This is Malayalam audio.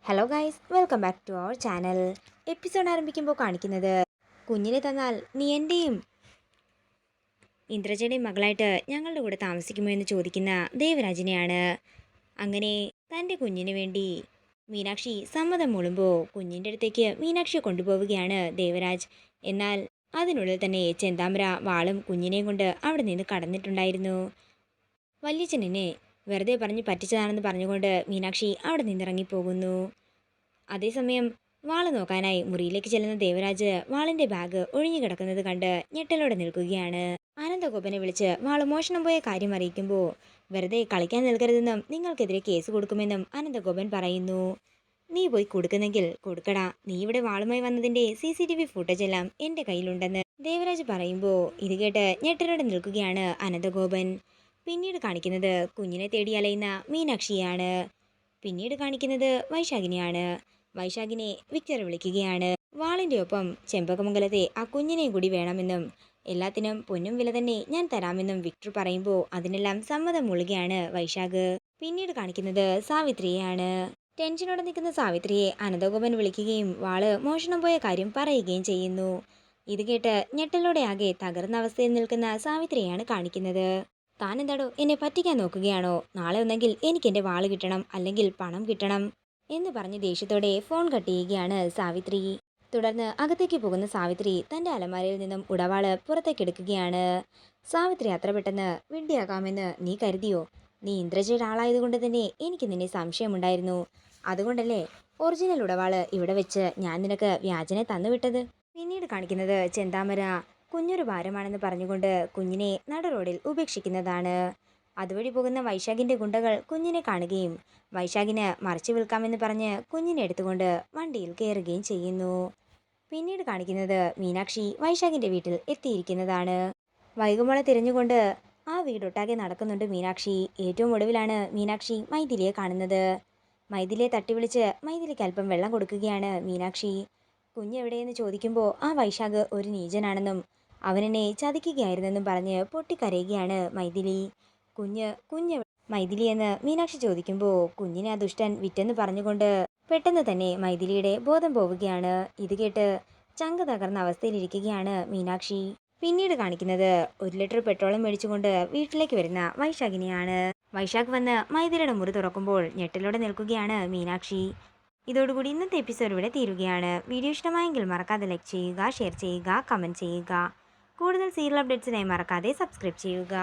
Hello guys, welcome back to our channel. Episode ആരംഭിക്കുമ്പോൾ കാണിക്കുന്നത് കുഞ്ഞിനെ തന്നാൽ നീ എൻ്റെയും ഇന്ദ്രജയുടെയും മകളായിട്ട് ഞങ്ങളുടെ കൂടെ താമസിക്കുമോ എന്ന് ചോദിക്കുന്ന ദേവരാജിനെയാണ്. അങ്ങനെ തൻ്റെ കുഞ്ഞിന് വേണ്ടി മീനാക്ഷി സമ്മതം മൂളുമ്പോൾ കുഞ്ഞിൻ്റെ അടുത്തേക്ക് മീനാക്ഷിയെ കൊണ്ടുപോവുകയാണ് ദേവരാജ്. എന്നാൽ അതിനുള്ളിൽ തന്നെ ചെന്താമര വാളും കുഞ്ഞിനെയും കൊണ്ട് അവിടെ നിന്ന് കടന്നിട്ടുണ്ടായിരുന്നു. വല്യച്ഛനെ വെറുതെ പറഞ്ഞ് പറ്റിച്ചതാണെന്ന് പറഞ്ഞുകൊണ്ട് മീനാക്ഷി അവിടെ നിന്നിറങ്ങിപ്പോകുന്നു. അതേസമയം വാള് നോക്കാനായി മുറിയിലേക്ക് ചെല്ലുന്ന ദേവരാജ് വാളിന്റെ ബാഗ് ഒഴിഞ്ഞു കിടക്കുന്നത് കണ്ട് ഞെട്ടലോടെ നിൽക്കുകയാണ്. അനന്തഗോപനെ വിളിച്ച് വാള് മോഷണം പോയ കാര്യം അറിയിക്കുമ്പോൾ വെറുതെ കളിക്കാൻ നിൽക്കരുതെന്നും നിങ്ങൾക്കെതിരെ കേസ് കൊടുക്കുമെന്നും അനന്തഗോപൻ പറയുന്നു. നീ പോയി കൊടുക്കുന്നെങ്കിൽ കൊടുക്കടാ, നീ ഇവിടെ വാളുമായി വന്നതിന്റെ CCTV ഫുട്ടേജ് എല്ലാം എന്റെ കയ്യിലുണ്ടെന്ന് ദേവരാജ് പറയുമ്പോൾ ഇത് കേട്ട് ഞെട്ടലോടെ നിൽക്കുകയാണ് അനന്തഗോപൻ. പിന്നീട് കാണിക്കുന്നത് കുഞ്ഞിനെ തേടി അലയുന്ന മീനാക്ഷിയാണ്. പിന്നീട് കാണിക്കുന്നത് വൈശാഖിനെയാണ്. വൈശാഖിനെ വിക്ടർ വിളിക്കുകയാണ്. വാളിന്റെ ഒപ്പം ചെമ്പകമംഗലത്തെ ആ കുഞ്ഞിനെയും കൂടി വേണമെന്നും എല്ലാത്തിനും പൊന്നും വില തന്നെ ഞാൻ തരാമെന്നും വിക്ടർ പറയുമ്പോൾ അതിനെല്ലാം സമ്മതം മൂളുകയാണ് വൈശാഖ്. പിന്നീട് കാണിക്കുന്നത് സാവിത്രിയെയാണ്. ടെൻഷനോടെ നിൽക്കുന്ന സാവിത്രിയെ അനന്തഗോപൻ വിളിക്കുകയും വാള് മോഷണം പോയ കാര്യം പറയുകയും ചെയ്യുന്നു. ഇത് കേട്ട് ഞെട്ടലോടെ ആകെ തകർന്ന അവസ്ഥയിൽ നിൽക്കുന്ന സാവിത്രിയെയാണ് കാണിക്കുന്നത്. താൻ എന്താടോ എന്നെ പറ്റിക്കാൻ നോക്കുകയാണോ? നാളെ ഒന്നെങ്കിൽ എനിക്ക് എൻ്റെ വാള് കിട്ടണം, അല്ലെങ്കിൽ പണം കിട്ടണം എന്ന് പറഞ്ഞ് ദേഷ്യത്തോടെ ഫോൺ കട്ട് ചെയ്യുകയാണ് സാവിത്രി. തുടർന്ന് അകത്തേക്ക് പോകുന്ന സാവിത്രി തൻ്റെ അലമാരയിൽ നിന്നും ഉടവാള് പുറത്തേക്കെടുക്കുകയാണ്. സാവിത്രി അത്ര പെട്ടെന്ന് വിഡ്ഢിയാകാമെന്ന് നീ കരുതിയോ? നീ ഇന്ദ്രജയുടെ ആളായതുകൊണ്ട് തന്നെ എനിക്ക് നിന്നെ സംശയമുണ്ടായിരുന്നു. അതുകൊണ്ടല്ലേ ഒറിജിനൽ ഉടവാള് ഇവിടെ വെച്ച് ഞാൻ നിനക്ക് വ്യാജനെ തന്നുവിട്ടത്. പിന്നീട് കാണിക്കുന്നത് ചെന്താമര കുഞ്ഞൊരു ഭാരമാണെന്ന് പറഞ്ഞുകൊണ്ട് കുഞ്ഞിനെ നട റോഡിൽ ഉപേക്ഷിക്കുന്നതാണ്. അതുവഴി പോകുന്ന വൈശാഖിന്റെ ഗുണ്ടകൾ കുഞ്ഞിനെ കാണുകയും വൈശാഖിന് മറിച്ചു വിൽക്കാമെന്ന് പറഞ്ഞ് കുഞ്ഞിനെ എടുത്തുകൊണ്ട് വണ്ടിയിൽ കയറുകയും ചെയ്യുന്നു. പിന്നീട് കാണിക്കുന്നത് മീനാക്ഷി വൈശാഖിന്റെ വീട്ടിൽ എത്തിയിരിക്കുന്നതാണ്. വൈകുമോളെ തിരഞ്ഞുകൊണ്ട് ആ വീടൊട്ടാകെ നടക്കുന്നുണ്ട് മീനാക്ഷി. ഏറ്റവും ഒടുവിലാണ് മീനാക്ഷി മൈഥിലിയെ കാണുന്നത്. മൈഥിലിയെ തട്ടി വിളിച്ച് മൈഥിലിക്ക് അല്പം വെള്ളം കൊടുക്കുകയാണ് മീനാക്ഷി. കുഞ്ഞെവിടെയെന്ന് ചോദിക്കുമ്പോൾ ആ വൈശാഖ് ഒരു നീചനാണെന്നും അവനെന്നെ ചതിക്കുകയായിരുന്നെന്നും പറഞ്ഞ് പൊട്ടിക്കരയുകയാണ് മൈഥിലി. കുഞ്ഞ് മൈഥിലി എന്ന് മീനാക്ഷി ചോദിക്കുമ്പോൾ കുഞ്ഞിനെ ആ ദുഷ്ടൻ വിറ്റെന്ന് പറഞ്ഞുകൊണ്ട് പെട്ടെന്ന് തന്നെ മൈഥിലിയുടെ ബോധം പോവുകയാണ്. ഇത് കേട്ട് ചങ്ക് തകർന്ന അവസ്ഥയിലിരിക്കുകയാണ് മീനാക്ഷി. പിന്നീട് കാണിക്കുന്നത് 1 ലിറ്റർ പെട്രോളും മേടിച്ചുകൊണ്ട് വീട്ടിലേക്ക് വരുന്ന വൈശാഖിനെയാണ്. വൈശാഖ് വന്ന് മൈഥിലിയുടെ മുറി തുറക്കുമ്പോൾ ഞെട്ടലോടെ നിൽക്കുകയാണ് മീനാക്ഷി. ഇതോടുകൂടി ഇന്നത്തെ എപ്പിസോഡ് ഇവിടെ തീരുകയാണ്. വീഡിയോ ഇഷ്ടമായെങ്കിൽ മറക്കാതെ ലൈക്ക് ചെയ്യുക, ഷെയർ ചെയ്യുക, കമൻറ്റ് ചെയ്യുക. കൂടുതൽ സീരിയൽ അപ്ഡേറ്റ്സിനായി മറക്കാതെ സബ്സ്ക്രൈബ് ചെയ്യുക.